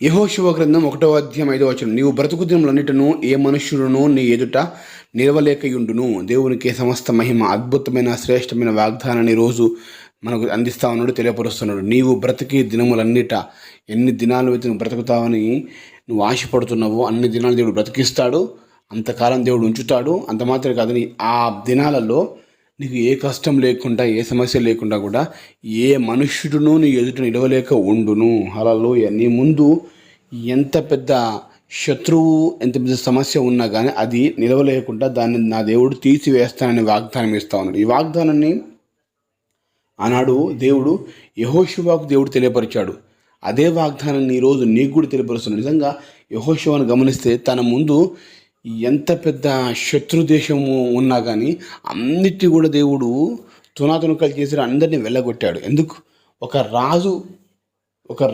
యెహోషువ గ్రంథం 1వ అధ్యాయం 5వ వచనం. నీవు బ్రతుకు దినములన్నిటను ఏ మనుష్యుడును నీ ఎదుట నిలవలేకయుండును. దేవునికి సమస్త మహిమ. అద్భుతమైన శ్రేష్టమైన వాగ్దానాన్ని రోజు మనకు అందిస్తా ఉన్నాడు, తెలియపరుస్తున్నాడు. నీవు బ్రతికి దినములన్నిట ఎన్ని దినాలు అయితే నువ్వు బ్రతుకుతావని నువ్వు ఆశపడుతున్నావో అన్ని దినాలు దేవుడు బ్రతికిస్తాడు. అంతకాలం దేవుడు ఉంచుతాడు. అంత మాత్రమే కాదు, ఆ దినాలలో నీకు ఏ కష్టం లేకుండా, ఏ సమస్య లేకుండా కూడా ఏ మనుష్యుడును నీ ఎదుట నిలవలేక ఉండును. హల్లెలూయ. నీ ముందు ఎంత పెద్ద శత్రువు, ఎంత పెద్ద సమస్య ఉన్నా కానీ అది నిలవలేకుండా దాన్ని నా దేవుడు తీసివేస్తానని వాగ్దానం ఇస్తా ఉన్నాడు. ఈ వాగ్దానాన్ని ఆనాడు దేవుడు యెహోషువకు దేవుడు తెలియపరిచాడు. అదే వాగ్దానాన్ని ఈరోజు నీకు కూడా తెలియపరుస్తున్నాడు. నిజంగా యెహోషువను గమనిస్తే తన ముందు ఎంత పెద్ద శత్రు దేశము ఉన్నా కానీ అన్నిటినీ కూడా దేవుడు తునాతునకలు చేసి అందరినీ వెళ్ళగొట్టాడు. ఎందుకు? ఒక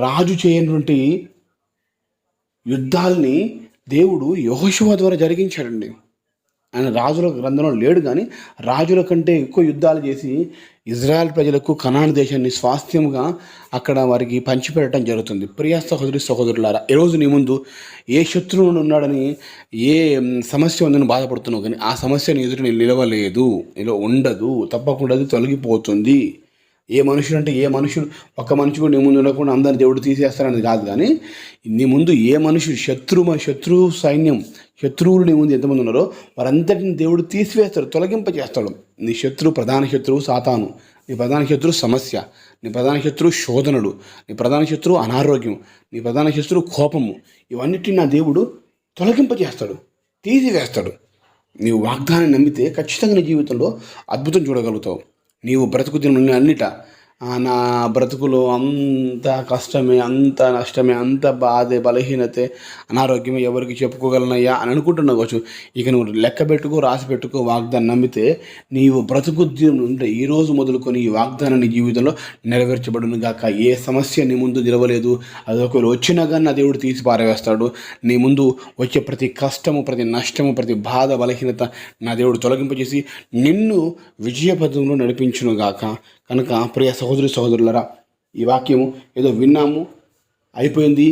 రాజు చేయనటువంటి యుద్ధాల్ని దేవుడు యెహోషువ ద్వారా జరిగించాడండి. ఆయన రాజుల గ్రంథంలో లేడు, కానీ రాజుల కంటే ఎక్కువ యుద్ధాలు చేసి ఇజ్రాయెల్ ప్రజలకు కనాను దేశాన్ని స్వాస్థ్యంగా అక్కడ వారికి పంచిపెట్టడం జరుగుతుంది. ప్రియ సహోదరులారా, ఈరోజు నీ ముందు ఏ శత్రువును ఉన్నాడని, ఏ సమస్య ఉందని బాధపడుతున్నావు, కానీ ఆ సమస్య నీ ఎదుట నిలవలేదు, ఇలా ఉండదు, తప్పకుండా అది తొలగిపోతుంది. ఏ మనుషుడు అంటే ఏ మనుషుడు, ఒక్క మనిషి కూడా నీ ముందు ఉండకుండా అందరిని దేవుడు తీసేస్తారని కాదు, కానీ నీ ముందు ఏ మనుషుడు, శత్రు సైన్యం, శత్రువులు నీ ముందు ఎంతమంది ఉన్నారో వారందరిని దేవుడు తీసివేస్తాడు, తొలగింపజేస్తాడు. నీ ప్రధాన శత్రువు సాతాను, నీ ప్రధాన శత్రువు సమస్య, నీ ప్రధాన శత్రువు శోధనలు, నీ ప్రధాన శత్రువు అనారోగ్యం, నీ ప్రధాన శత్రువు కోపము, ఇవన్నిటిని నా దేవుడు తొలగింపజేస్తాడు, తీసివేస్తాడు. నీవు వాగ్దానం నమ్మితే ఖచ్చితంగా నీ జీవితంలో అద్భుతం చూడగలుగుతావు. నీవు బ్రతుకు దినం అన్నిట నా బ్రతుకులో అంత కష్టమే, అంత నష్టమే, అంత బాధే, బలహీనతే, అనారోగ్యమే, ఎవరికి చెప్పుకోగలనయ్యా అని అనుకుంటున్నావు కావచ్చు. ఇక నువ్వు లెక్క పెట్టుకో, రాసి పెట్టుకో. వాగ్దానం నమ్మితే నీవు బ్రతుకు దినం ఉంటే ఈ రోజు మొదలుకొని ఈ వాగ్దానం నీ జీవితంలో నెరవేర్చబడును గాక. ఏ సమస్య నీ ముందు నిలవలేదు, అది ఒకవేళ వచ్చినా కానీ నా దేవుడు తీసి పారవేస్తాడు. నీ ముందు వచ్చే ప్రతి కష్టము, ప్రతి నష్టము, ప్రతి బాధ, బలహీనత నా దేవుడు తొలగింపజేసి నిన్ను విజయపథంలో నడిపించును గాక. కనుక ప్రియ సహోదరులారా, ఈ వాక్యము ఏదో విన్నాము అయిపోయింది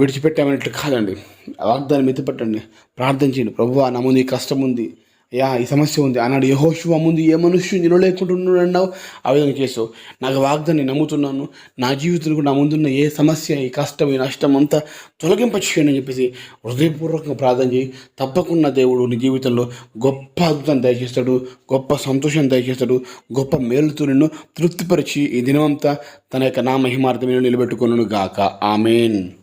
విడిచిపెట్టామన్నట్లు కాదండి. వాగ్దానం ఎత్తిపెట్టండి, ప్రార్థన చేయండి. ప్రభువా, నా ముందు ఈ కష్టం ఉంది, ఈ సమస్య ఉంది. ఆనాడు యెహోషువ ముందు ఏ మనుష్యుడు నిలవలేకుంటున్నాడు అన్నావు, ఆ విధంగా చేసావు. నాకు వాగ్దాన్ని నమ్ముతున్నాను, నా జీవితంలో నా ముందున్న ఏ సమస్య, ఈ కష్టం, ఈ నష్టం అంతా తొలగింపచేయండి అని చెప్పేసి హృదయపూర్వకంగా ప్రార్థన చేయి. తప్పకుండా దేవుడు నీ జీవితంలో గొప్ప అద్భుతం దయచేస్తాడు, గొప్ప సంతోషం దయచేస్తాడు, గొప్ప మేలుతో నిన్ను తృప్తిపరిచి ఈ దినమంతా తన యొక్క నా మహిమార్థమైన నిలబెట్టుకున్నాను గాక. ఆమేన్.